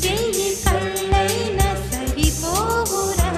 వెయ్యి కళ్ళైనా సరిపోవురా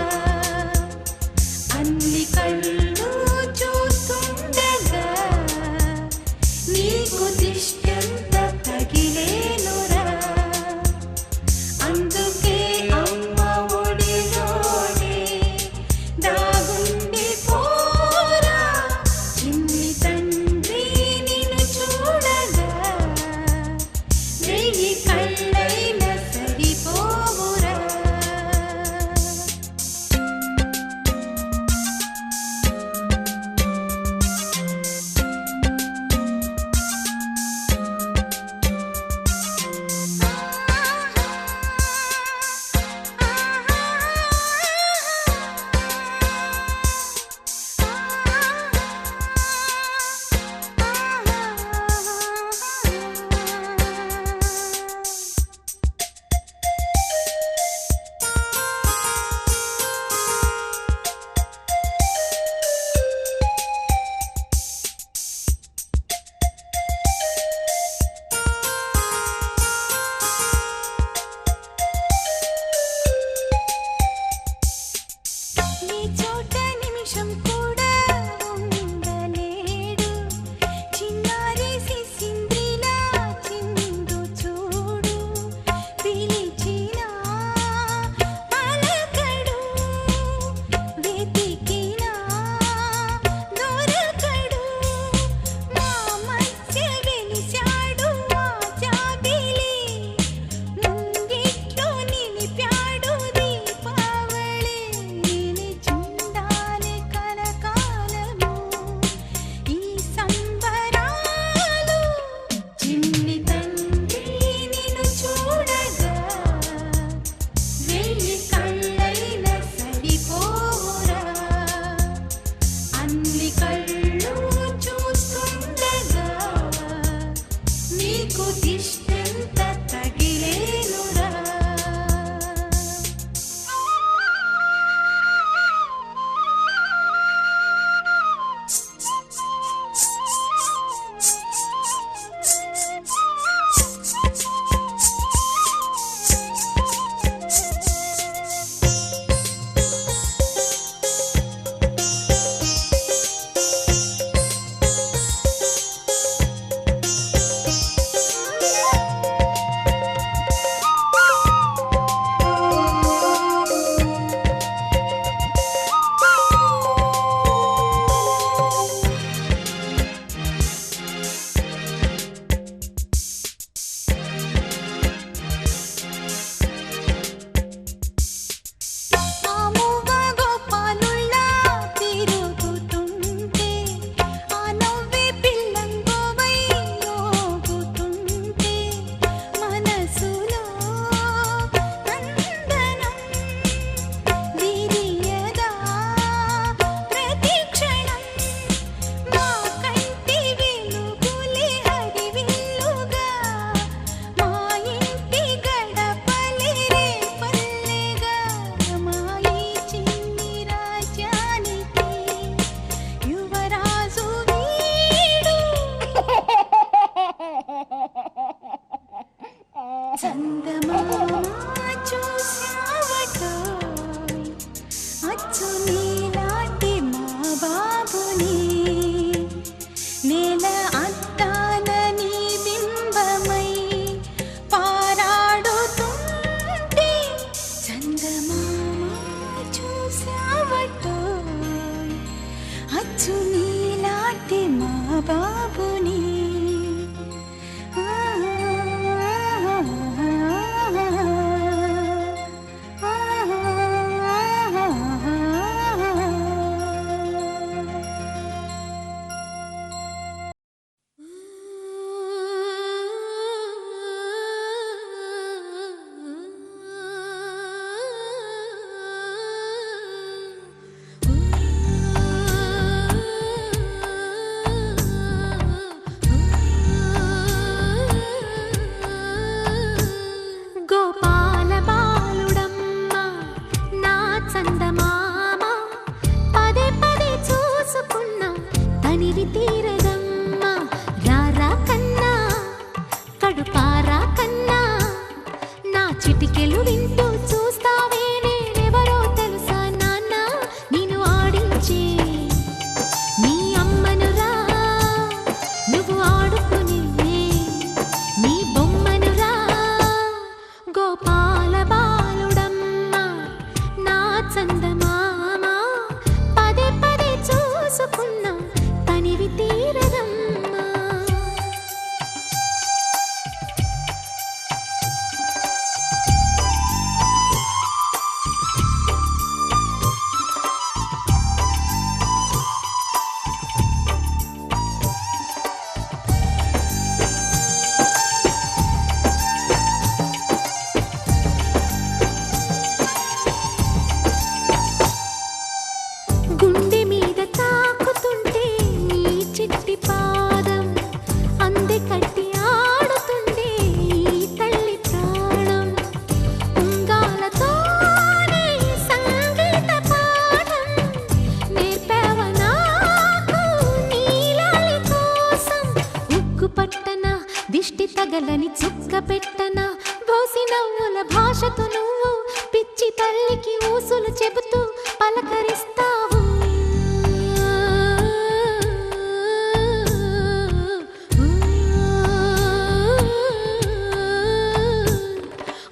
తగలని చుక్క పెట్టనా బోసి నవ్వుల భాషతో నువ్వు పిచ్చి తల్లికి ఊసులు చెబుతూ పలకరిస్తావు.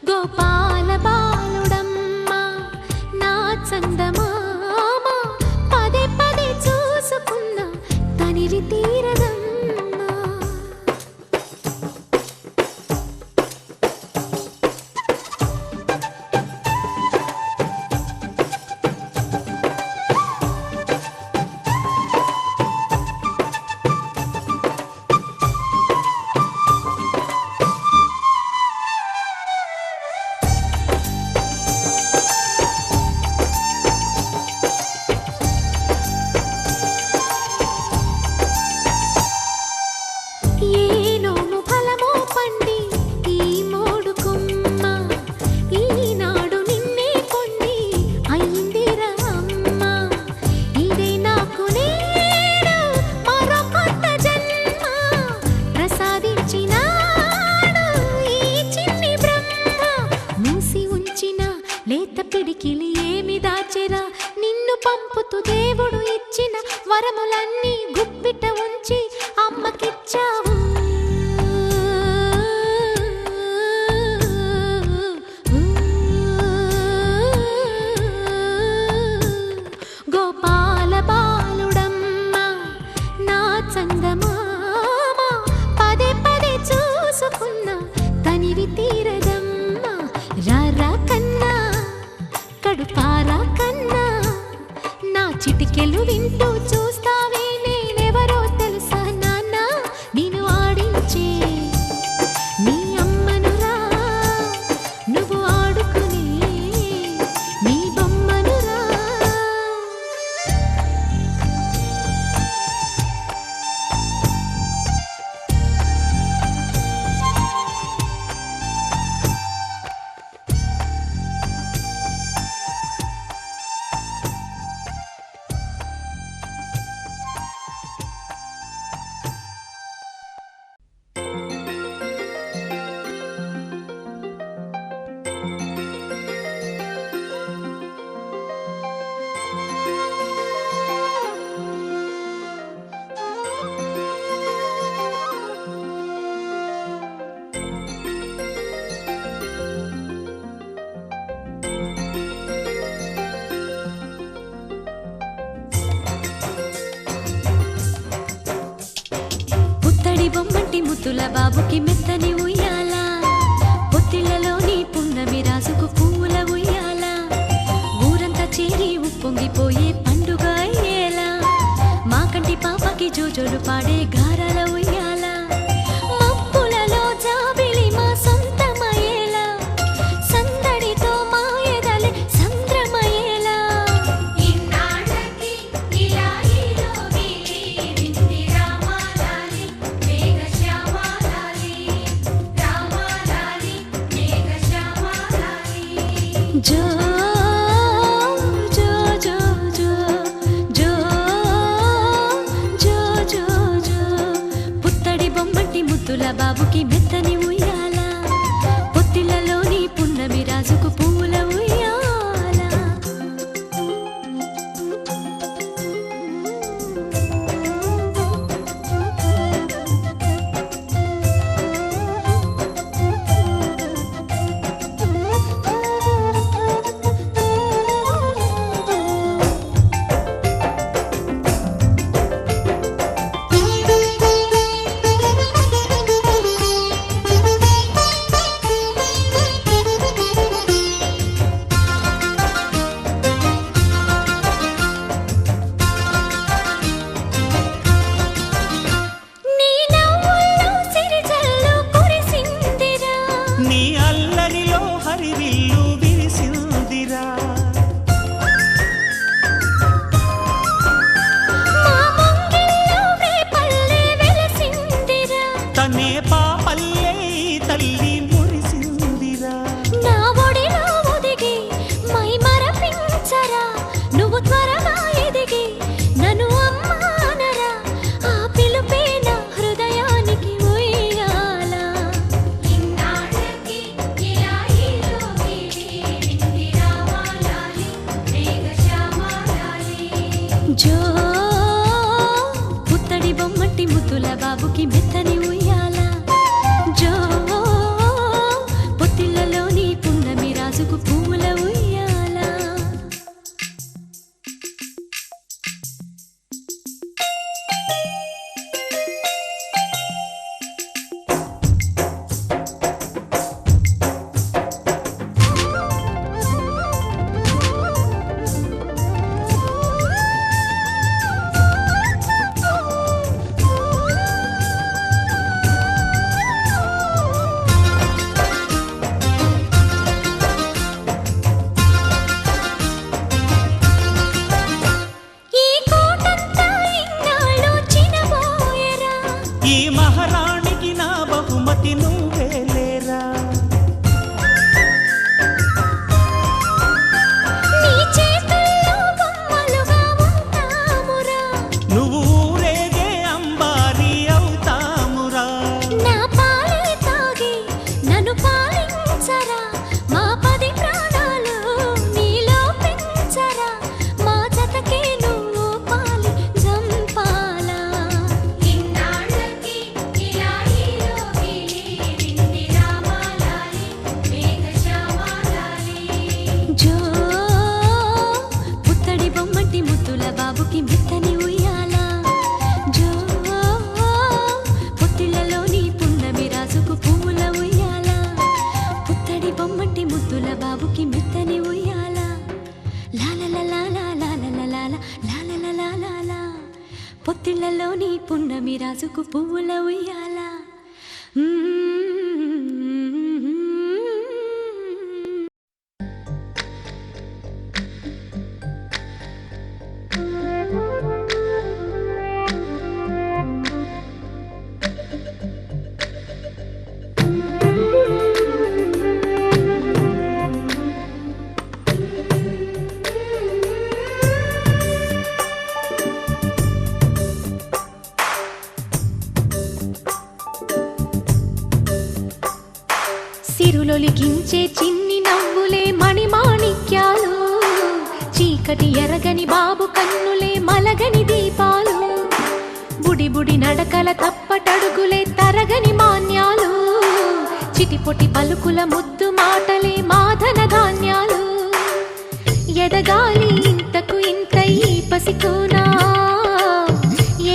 గోపాల బాలుడమ్మ నా చందమామ పదే పదే చూసుకున్న తనివి తీరదమ్మ. లేత పిడికిలి ఏమి దాచెరా నిన్ను పంపుతూ దేవుడు ఇచ్చిన వరములన్నీ గుప్పిట ఉంచి అమ్మకిచ్చావు. గోపాల బాలుడమ్మ నా చందమామ పదే పదే చూసుకున్న తనివి తీరదమ్మ. రారా కన్నా కడుపారా కన్నా నా చిటికెలు వింటూ చూస్తావే నేనెవరో తెలుసా నాన్న నేను ఆడించే నీ అమ్మనురా నువ్వు ఆడుకునే నీ బొమ్మనురా. బొమ్మంటి ముద్దుల బాబుకి మెత్తని ఉయ్యాల పొత్తిళ్లలోని పున్నమి రాసుకు పూల ఉయ్యాల ఊరంతా చేరి ఉప్పొంగిపోయే పండుగ అయ్యేలా మా కంటి పాపకి జోజోలు పాడే గారాల ఉయ్యాల మబ్బులలో జాబిలి మా సొంతమయ్యేలా సందడితో మాయదలే సంద్రమయ్యేలా. జో జో జో జో జో జో జో జో పుత్తడి బొమ్మటి ముద్దుల బాబుకి మెత్తని ఉయ్యాల పొత్తిళ్లలోని పున్నమి రాజుకు పూల ఉయ్యాల. జో పుత్తడి బొమ్మటి ముద్దుల బాబుకి మెత్తని ఉయ్యాల జో పొత్తిళ్ళలోని పున్నమి రాజుకు పువ్వుల ఉయ్యాల ఈ మహారాణికి నా బహుమతి నువ్వేలేరా నువ్వు ఊరేగే అంబారి అవుతామురా నా పాలే తాగి నన్ను పాలించరా మా 10 ప్రాణాలు నీలో పెంచరా మా జతకే నువ్వు పాలి జంపాలా ఇన్నాళ్ళకి ఇలా హీరోగిరి రామాలాలి మేఘశ్యామాలాలి జో పుత్తడి బొమ్మటి ముద్దుల బాబుకి మెత్తని ఉయ్యాల జో పొత్తిళ్ళలోని పున్నమి రాజుకు పువ్వుల ఉయ్యాల పుత్తడి బొమ్మటి ముద్దుల బాబుకి మెత్తని ఉయ్యాల లాలలలాలా పొత్తిళ్ళలోని పున్నమి రాజుకు పువ్వుల ఉయ్యాల సిరులొలికించే చిన్ని నవ్వులే మణిమాణిక్యాలు చీకటి ఎరగని బాబు కన్నులే మలగని దీపాలు బుడి బుడి నడకల తప్పటడుగులే తరగని మాన్యాలు చిటిపొటి పలుకుల ముద్దు మాటలే మాధన ధాన్యాలు ఎదగాలి ఇంతకు ఇంత ఈ పసికోనా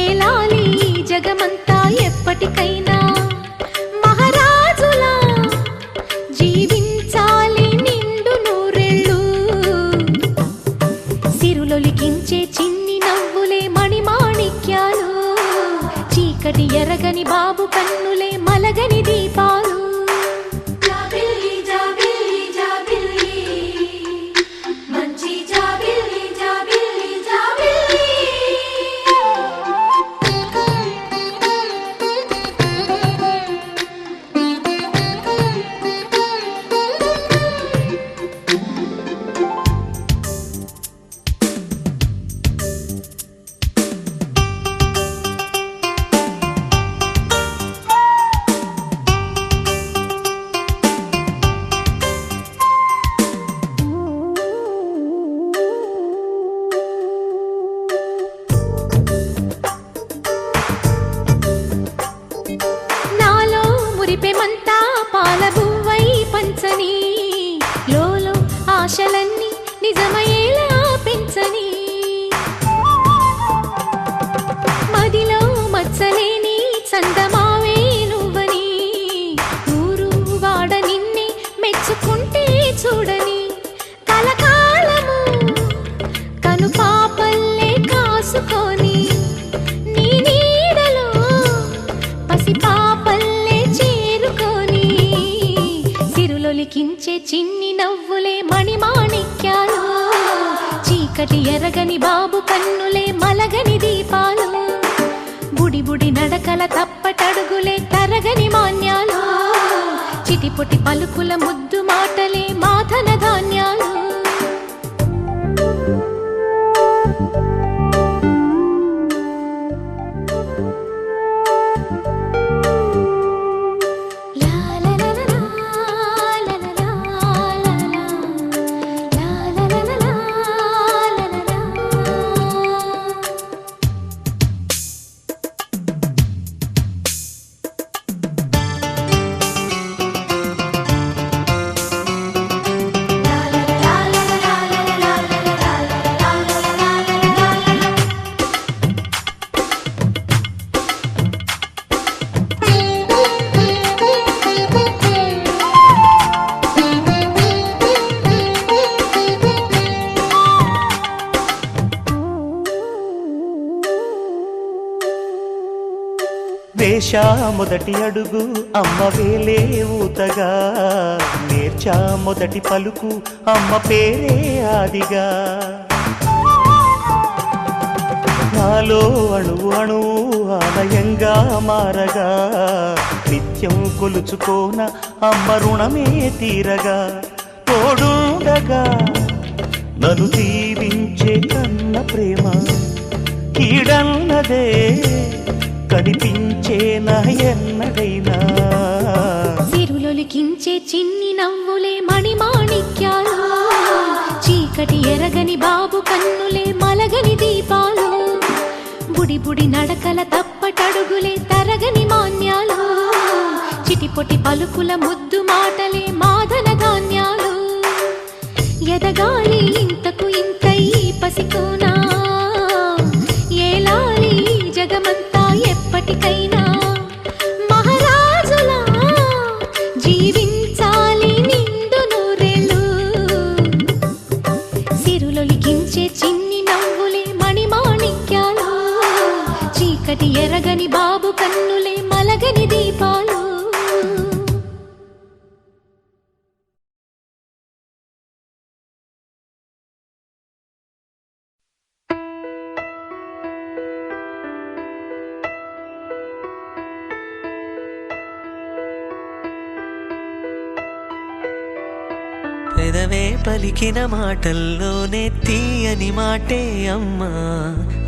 ఏలాలి ఈ జగమంతా ఎప్పటికైనా మహారాజులా జీవించాలి నిండు నూరెళ్ళు సిరులొలికించే చిన్ని నవ్వులే మణిమాణిక్యాలు చీకటి ఎరగని బాబు కన్నులే మలగని దీపాలు మురిపెమంతా పాలబువ్వై పంచని లోలో ఆశలన్నీ నిజమయ్యేలా పెంచని మదిలో మచ్చలేని చందమావే నువ్వని ఊరు వాడ నిన్నే మెచ్చుకుంటే చూడని కలకాలము కను పాపల్లే కాసుకొని నీ నీడలో పసిపాపల్లే చేరుకొని సిరులొలికించే చిన్ని నవ్వులే మణిమాణిక్యాలు చీకటి ఎరగని బాబు కన్నులే మలగని దీపాలు బుడి బుడి నడకల తప్పటడుగులే తరగని మాన్యాలు చిటిపొటి పలుకుల ముద్దు మాటలే మాధన ధాన్యాలు వేశా మొదటి అడుగు అమ్మ వేలే ఊతగా, నేర్చా మొదటి పలుకు అమ్మ పేరే ఆదిగా. నాలో అణువు అణువు ఆలయంగా మారగా, నిత్యం కొలుచుకోన అమ్మ రుణమే తీరగా. తోడుండగా నన్ను దీవించే కన్న ప్రేమ, కీడన్నదే కనిపించేనా ఎన్నడైనా. సిరులొలికించే చిన్ని నవ్వులే మణిమాణిక్యాలు, చీకటి ఎరగని బాబు కన్నులే మలగని దీపాలు. బుడి బుడి నడకల తప్పటడుగులే తరగని మాన్యాలు, చిటిపొటి పలుకుల ముద్దు మాటలే మాదన ధాన్యాలు. ఎదగాలి ఇంతకు ఇంతై పసికోనా, ఏలాలి జగమంతా ఎప్పటికైనా. మహారాజులా జీవించాలి నిండు నూరేళ్ళు, సిరులొలికించే చిన్ని నవ్వులే మణిమాణిక్యాలు, చీకటి ఎరగని బాబు కన్నులే మలగని దీపాలు. పెదవే పలికిన మాటల్లోనే తీయని మాటే అమ్మా,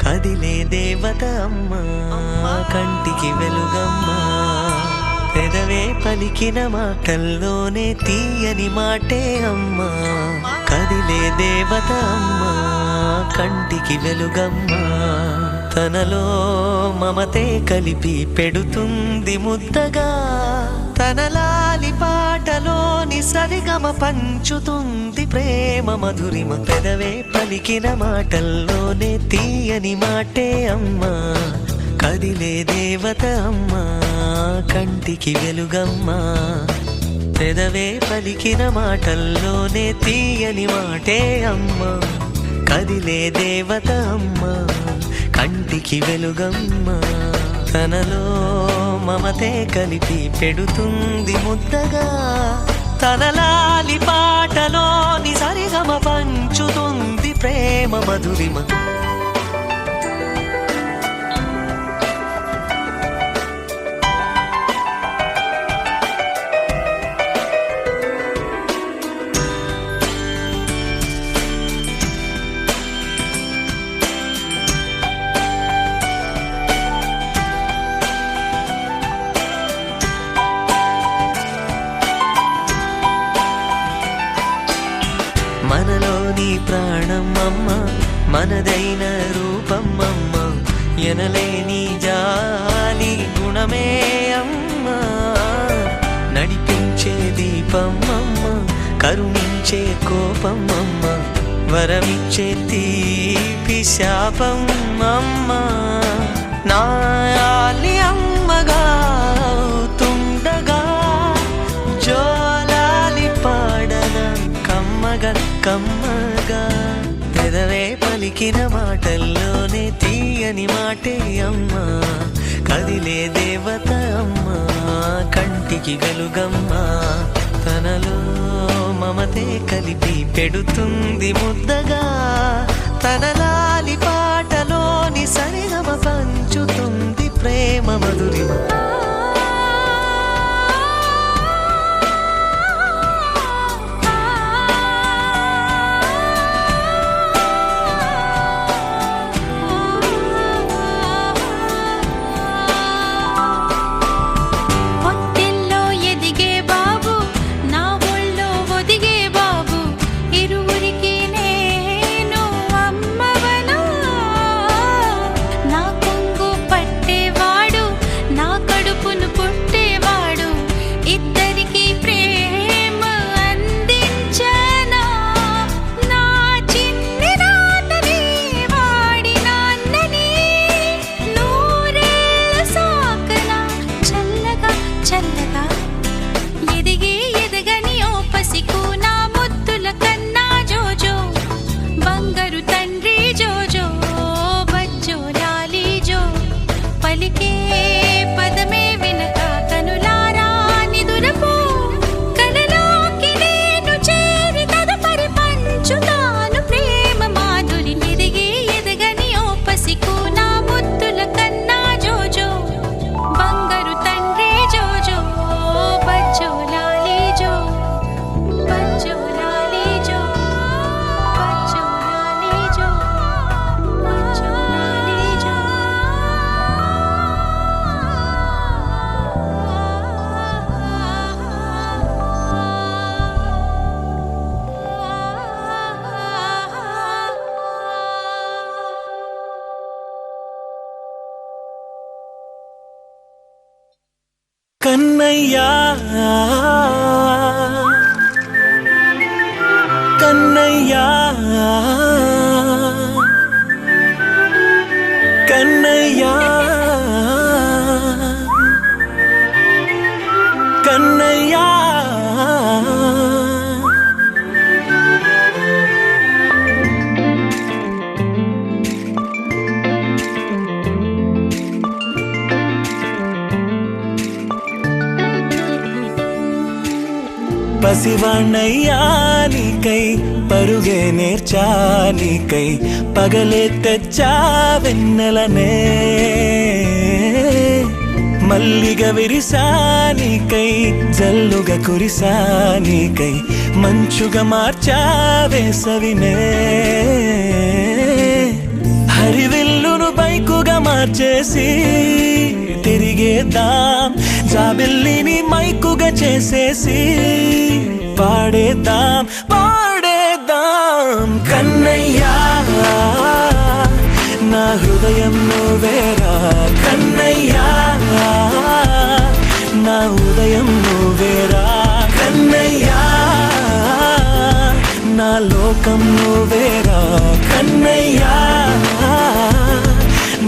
కదిలే దేవత అమ్మా, కంటికి వెలుగమ్మా. పెదవే పలికిన మాటల్లోనే తీయని మాటే అమ్మా, కదిలే దేవత అమ్మా, కంటికి వెలుగమ్మా. తనలో మమతే కలిపి పెడుతుంది ముద్దగా, తనలాలి పాటలోని సరిగమ పంచుతుంది ప్రేమ మధురిమ. పెదవే పలికిన మాటల్లోనే తీయని మాటే అమ్మా, కదిలే దేవత అమ్మా, కంటికి వెలుగమ్మా. పెదవే పలికిన మాటల్లోనే తీయని మాటే అమ్మా, కదిలే దేవత అమ్మా, కంటికి వెలుగమ్మా. తనలో మమతే కలిపి పెడుతుంది ముద్దగా, తనలాలి పాటలోని సరిగమ పంచుతుంది ప్రేమ మధురిమ. మనలోని ప్రాణమమ్మ, మనదైన రూపమ్మమ్మ, ఎనలేని జాలి గుణమే అమ్మ. నడిపించే దీపమ్మమ్మ, కరుణించే కోపమ్మమ్మ, వరమిచ్చే తీపి శాపమ్మమ్మ. నాయాలి అమ్మగా తుండగా, జోలాలి పాడన కమ్మగా కమ్మగా. పెదవే పలికిన మాటల్లోనే తీయని మాటే అమ్మా, కదిలే దేవత అమ్మా, కంటికి వెలుగమ్మా. తనలో మమతే కలిపి పెడుతుంది ముద్దగా, తనలాలి పాటలోని సరిగమ పంచుతుంది ప్రేమ మధురిమ. నా కన్నయ్యా కన్నయ్యా కన్నయ్యా కన్నయ్యా పసివాణ్ణయ్యా నీకై పరుగే నేర్చానికై పగలే తెచ్చా వెన్నెలనే మల్లిగ విరిసానికై జల్లుగా కురిసానికై మంచుగా మార్చా వేసవినే హరివిల్లును బైకుగా మార్చేసి తిరిగేద్దాం జాబిల్లిని మైకుగా చేసేసి పాడేద్దాం పాడేద్దాం కన్నయ్యా నా హృదయం నువ్వేరా కన్నయ్యా నా ఉదయం నువ్వేరా కన్నయ్యా నా లోకం నువ్వేరా కన్నయ్యా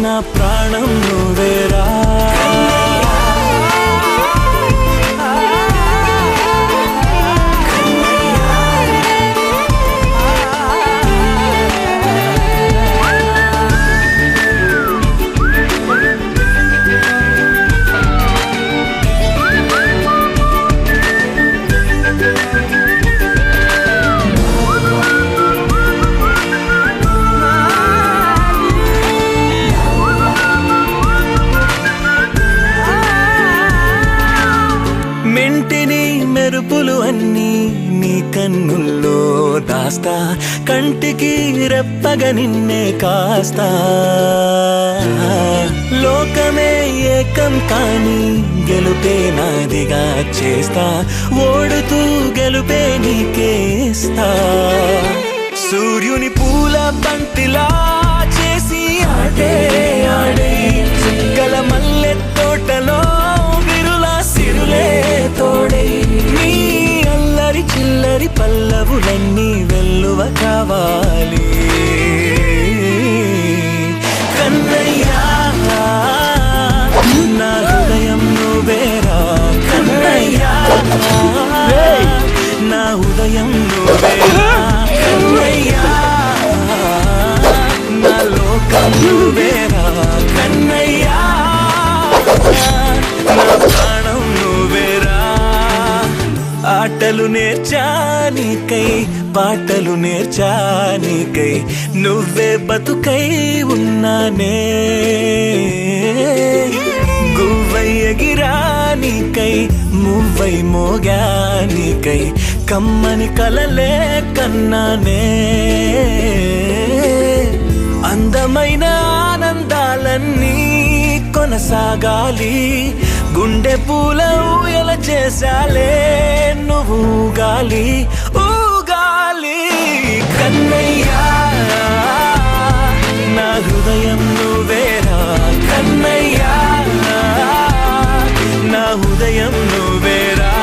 నా ప్రాణం నువ్వేరా మెంటిని మెరుపులు అన్నీ నీ కన్నుల్లో దాస్తా కంటికి రెప్పగా నిన్నే కాస్తా లోకమే ఏకం కాని గెలుపే నాదిగా చేస్తా ఓడుతూ గెలుపే నీకేస్తా సూర్యుని పూల బంతిలా చేసి ఆడే ఆడే చుక్కల మల్లె తోటలో సిరులే తోడే నీ అల్లరి చిల్లరి పల్లవులన్నీ వెల్లువ కావాలి కన్నయ్యా నా హృదయం నువ్వేరా కన్నయ్యా నా ఉదయం నువ్వేరా కన్నయ్యా నా లోకం నువ్వేరా కన్నయ్యా నా ప్రాణం నువ్వేరా ఆటలు నేర్చానికై పాటలు నేర్చానికై నువ్వే బతుకై ఉన్నానే గువ్వై ఎగిరానికై మువ్వై మోగానికై కమ్మని కలలే కన్నానే అందమైన ఆనందాలన్నీ కొనసాగాలి గుండె పూల ఊయల చేసాలే నువ్వు ఊగాలి ఊగాలి కన్నయ్యా నా హృదయం నువ్వేరా కన్నయ్యా నా ఉదయం నువ్వేరా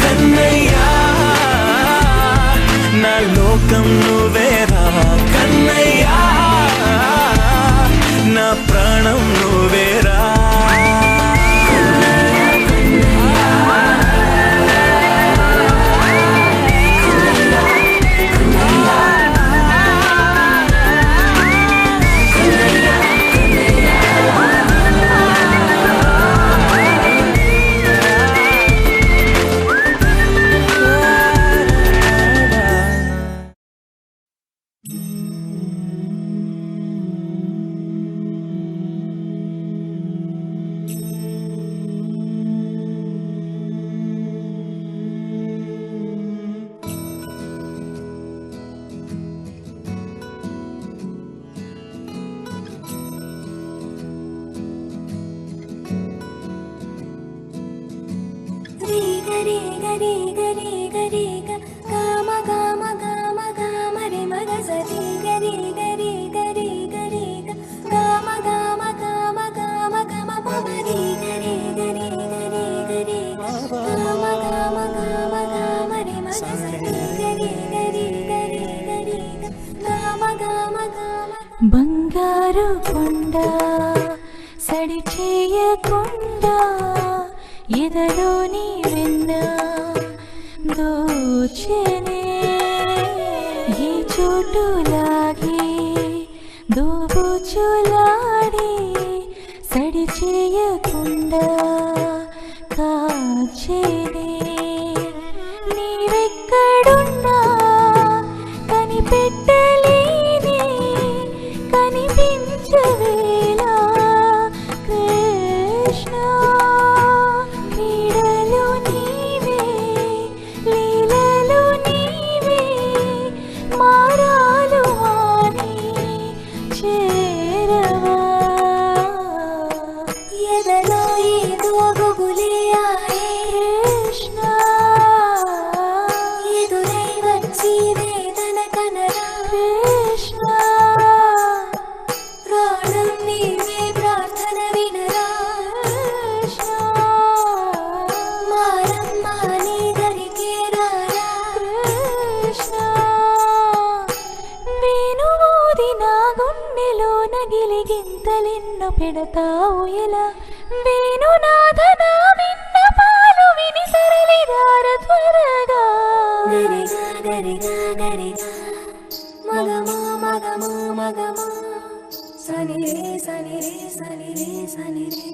కన్నయ్యా నా లోకం నువ్వేరా కన్నయ్యా నా ప్రాణం నువ్వేరా గరి గరి గరి గరి గామ గామ గామ గామ రే మగ సరి గరి గరి గరి గరి గామ గామ గామ గామ గమ పవరి గరి గరి గరి గరి జారకుండా సడి చేయకుండా ఎదలోని వెన్న దోచెనే ఈ చోటులాగే దోబుచులాడి సడి చేయకుండా కాచేనే నీవెక్కడున్నా కనిపెట్టలేని కనిపించవేలా కృష్ణ క్రీడలు నీవే లీలలు నీవే మారాలు అని చేరవా ఎదలో ఏదో గుబులే ఆయే కృష్ణ ఎదురై వచ్చి వేదన కనరా కృష్ణ ప్రాణం నీవే ప్రార్థన వినరా కృష్ణ మారమ్మా నీ దరికే రారా కృష్ణ వేణుమోది నా గుండెలో నగిలిగింతలెన్నో పెడతావు ఎలా వేణునాథ నా విన్నపాలు విని సరళిదార త్వరగా గరిగా గరిగా గరిగా మగమా మగమా మగమా సని రే సని రే సని రే సని రే